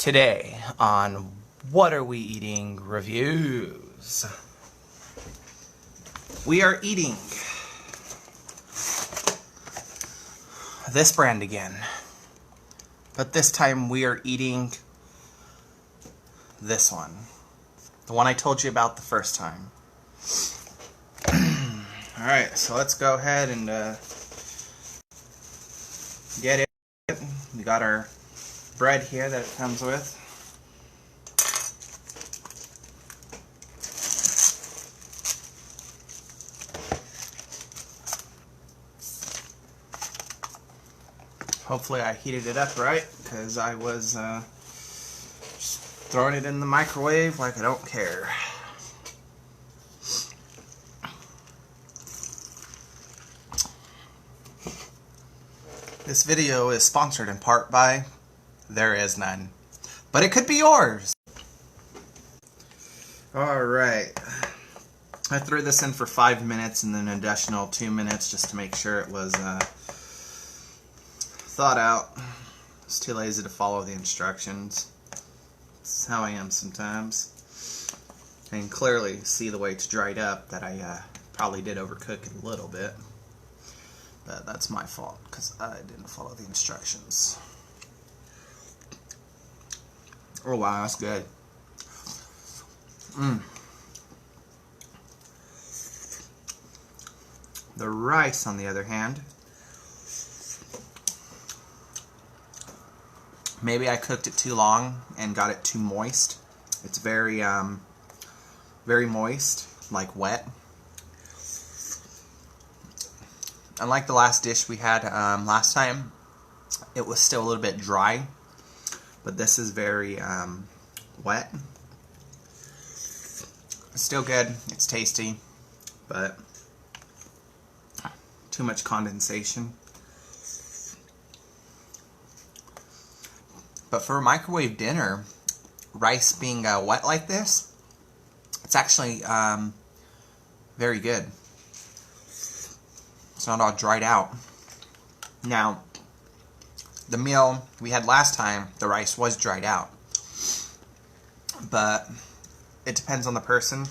Today on What Are We Eating Reviews, we are eating this brand again, but this time we are eating this one, the one I told you about the first time. Alright, so let's go ahead and get it. We got our bread here that it comes with. Hopefully I heated it up right, because I was just throwing it in the microwave like I don't care. This video is sponsored in part by There Is None, but it could be yours. Alright, I threw this in for 5 minutes and then an additional 2 minutes just to make sure it was thought out. I was too lazy to follow the instructions. That's how I am sometimes. I can clearly see the way it's dried up that I probably did overcook it a little bit. But that's my fault, because I didn't follow the instructions. Oh wow, that's good. The rice, on the other hand, maybe I cooked it too long and got it too moist. It's very, very moist, like wet. Unlike the last dish we had last time, it was still a little bit dry, but this is very wet. It's still good, it's tasty, but too much condensation. But for a microwave dinner, rice being wet like this, it's actually very good. It's not all dried out. Now, the meal we had last time, the rice was dried out. But it depends on the person.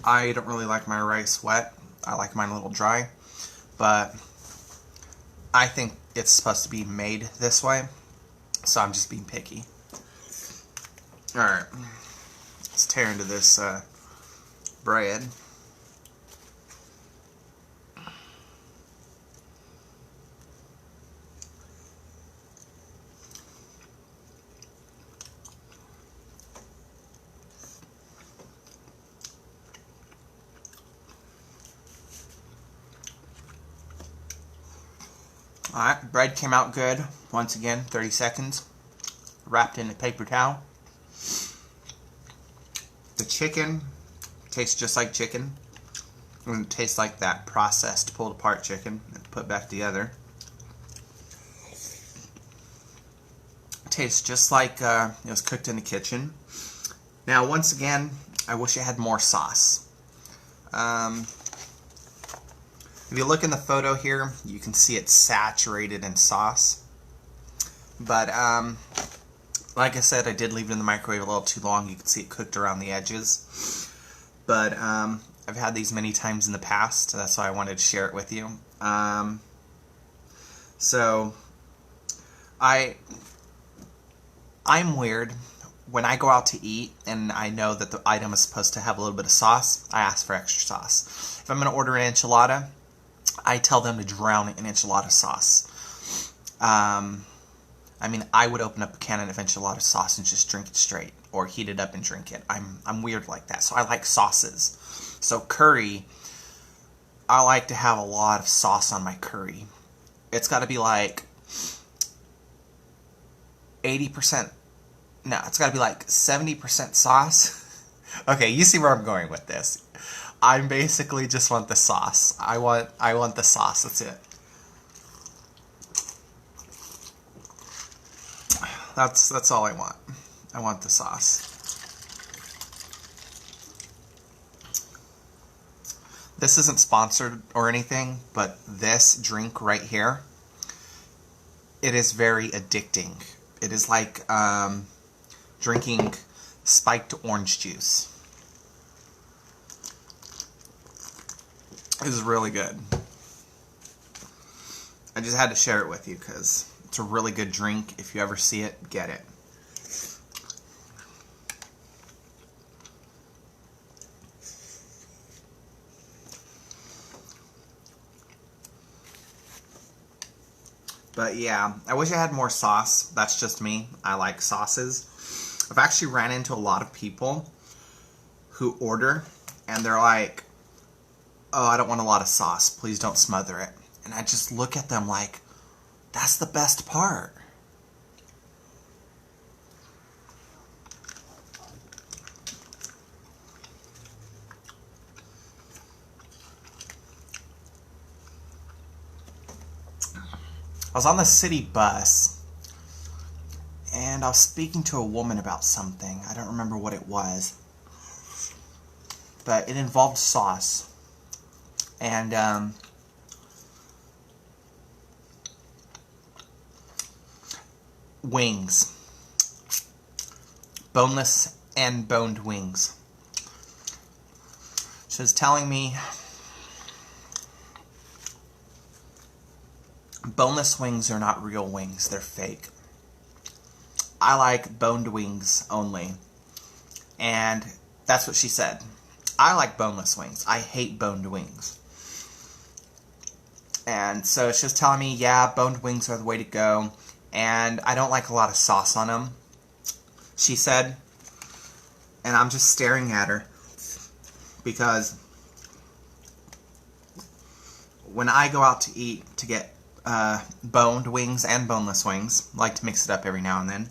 I don't really like my rice wet. I like mine a little dry. But I think it's supposed to be made this way. So I'm just being picky. Alright. Let's tear into this bread. Alright, bread came out good. Once again, 30 seconds. Wrapped in a paper towel. The chicken tastes just like chicken. And it tastes like that processed, pulled apart chicken and put back together. It tastes just like it was cooked in the kitchen. Now, once again, I wish it had more sauce. If you look in the photo here, you can see it's saturated in sauce. But, like I said, I did leave it in the microwave a little too long. You can see it cooked around the edges. But, I've had these many times in the past. That's why I wanted to share it with you. So, I'm weird. When I go out to eat and I know that the item is supposed to have a little bit of sauce, I ask for extra sauce. If I'm going to order an enchilada, I tell them to drown it in enchilada sauce. I mean, I would open up a can of enchilada sauce and just drink it straight, or heat it up and drink it. I'm weird like that, so I like sauces. So curry, I like to have a lot of sauce on my curry. It's got to be like 80%. No, it's got to be like 70% sauce. Okay, you see where I'm going with this. I basically just want the sauce. I want the sauce. That's it. That's all I want. I want the sauce. This isn't sponsored or anything, but this drink right here it is very addicting. It is like drinking spiked orange juice. It is really good. I just had to share it with you because it's a really good drink. If you ever see it, get it. But yeah, I wish I had more sauce. That's just me. I like sauces. I've actually ran into a lot of people who order and they're like, oh, I don't want a lot of sauce. Please don't smother it. And I just look at them like, that's the best part. I was on the city bus and I was speaking to a woman about something. I don't remember what it was, but it involved sauce. And wings. Boneless and boned wings. She was telling me boneless wings are not real wings, they're fake. I like boned wings only. And that's what she said. I like boneless wings. I hate boned wings. And so she was telling me, yeah, boned wings are the way to go. And I don't like a lot of sauce on them, she said. And I'm just staring at her because when I go out to eat to get boned wings and boneless wings, I like to mix it up every now and then.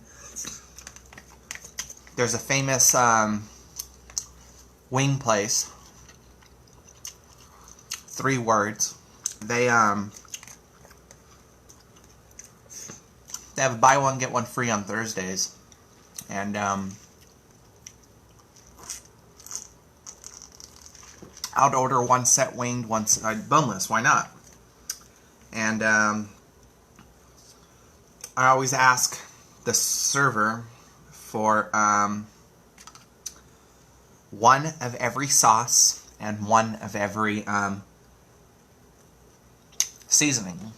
There's a famous wing place. 3 words. They have a buy one get one free on Thursdays, and I'd order 1 set winged, 1 set boneless. Why not? And I always ask the server for 1 of every sauce and 1 of every seasoning.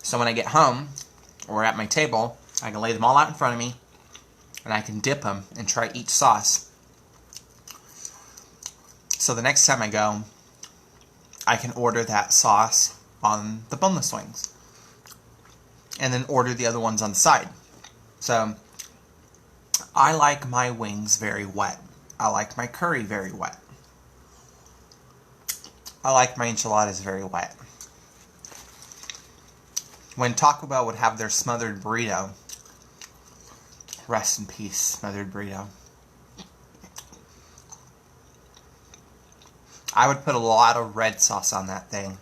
So when I get home or at my table, I can lay them all out in front of me and I can dip them and try each sauce. So the next time I go, I can order that sauce on the boneless wings and then order the other ones on the side. So I like my wings very wet. I like my curry very wet. I like my enchiladas very wet. When Taco Bell would have their smothered burrito, rest in peace, smothered burrito, I would put a lot of red sauce on that thing.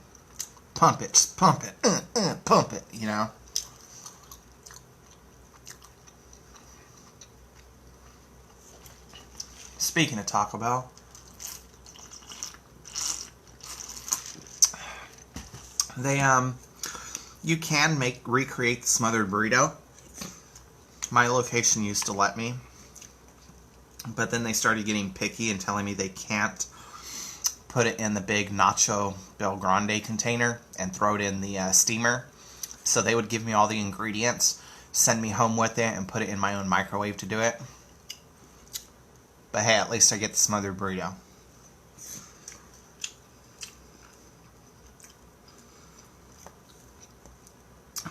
Pump it, just pump it, pump it, you know. Speaking of Taco Bell, they you can recreate the smothered burrito. My location used to let me, but then they started getting picky and telling me they can't put it in the big Nacho Bel Grande container and throw it in the steamer. So they would give me all the ingredients, send me home with it, and put it in my own microwave to do it. But hey, at least I get the smothered burrito.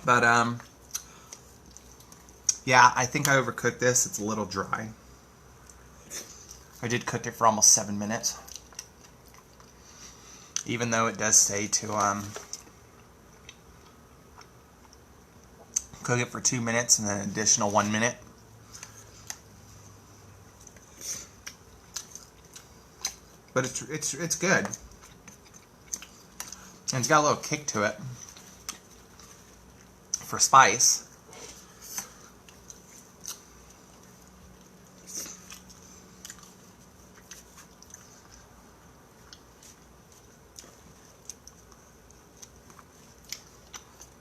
But, yeah, I think I overcooked this. It's a little dry. I did cook it for almost 7 minutes. Even though it does say to, cook it for 2 minutes and then an additional 1 minute. But it's good. And it's got a little kick to it. For spice.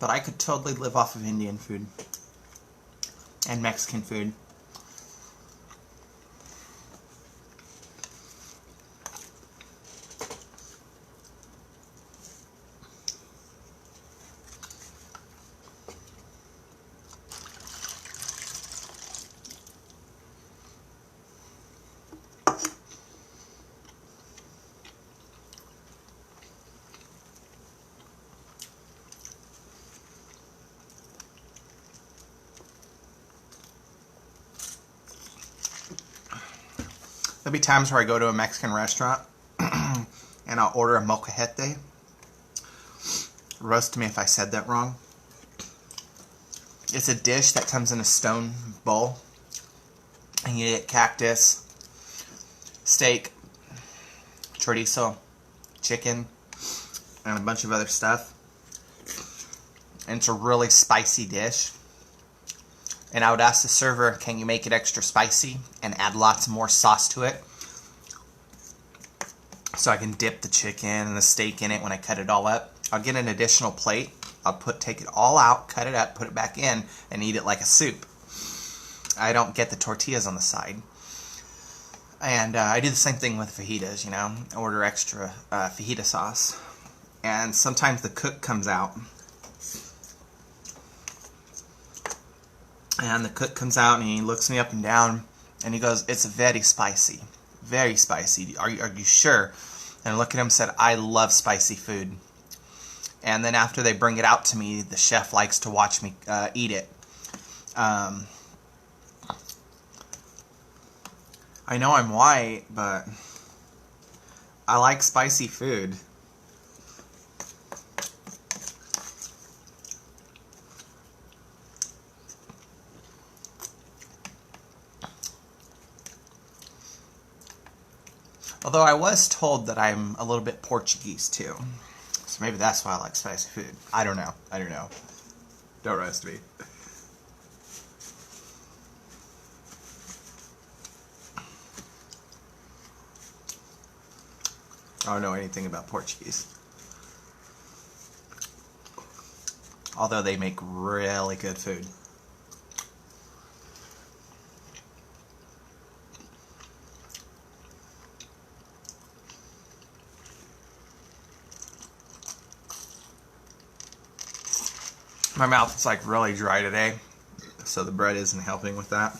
But I could totally live off of Indian food and Mexican food. There'll be times where I go to a Mexican restaurant and I'll order a molcajete. Roast me if I said that wrong. It's a dish that comes in a stone bowl, and you get cactus, steak, chorizo, chicken, and a bunch of other stuff. And it's a really spicy dish. And I would ask the server, can you make it extra spicy and add lots more sauce to it? So I can dip the chicken and the steak in it when I cut it all up. I'll get an additional plate. I'll take it all out, cut it up, put it back in, and eat it like a soup. I don't get the tortillas on the side. And I do the same thing with fajitas, you know. I order extra fajita sauce. And sometimes the cook comes out. And the cook comes out and he looks me up and down and he goes, "It's very spicy. Very spicy. Are you sure?" And I look at him and said, "I love spicy food." And then after they bring it out to me, the chef likes to watch me eat it. I know I'm white, but I like spicy food. Although I was told that I'm a little bit Portuguese too. So maybe that's why I like spicy food. I don't know. I don't know. Don't roast me. I don't know anything about Portuguese. Although they make really good food. My mouth is like really dry today, so the bread isn't helping with that.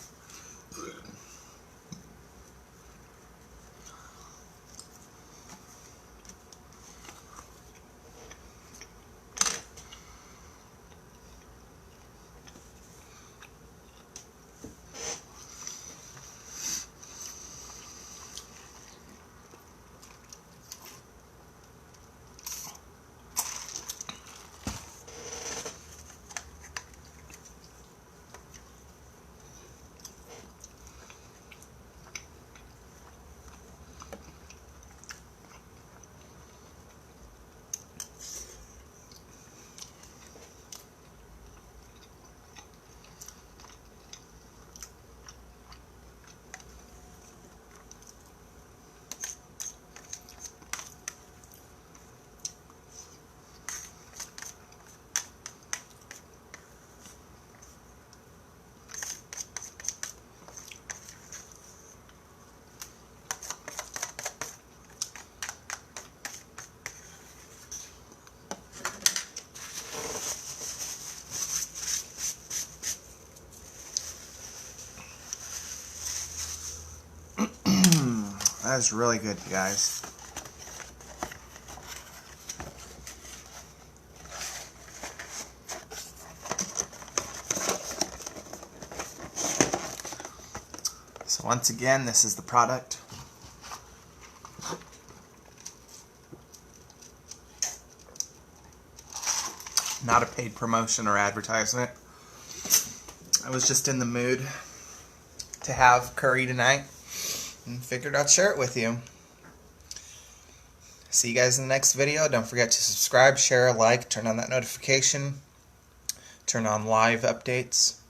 That is really good, you guys. So once again, this is the product. Not a paid promotion or advertisement. I was just in the mood to have curry tonight and figured I'd share it with you. See you guys in the next video. Don't forget to subscribe, share, like, turn on that notification, turn on live updates.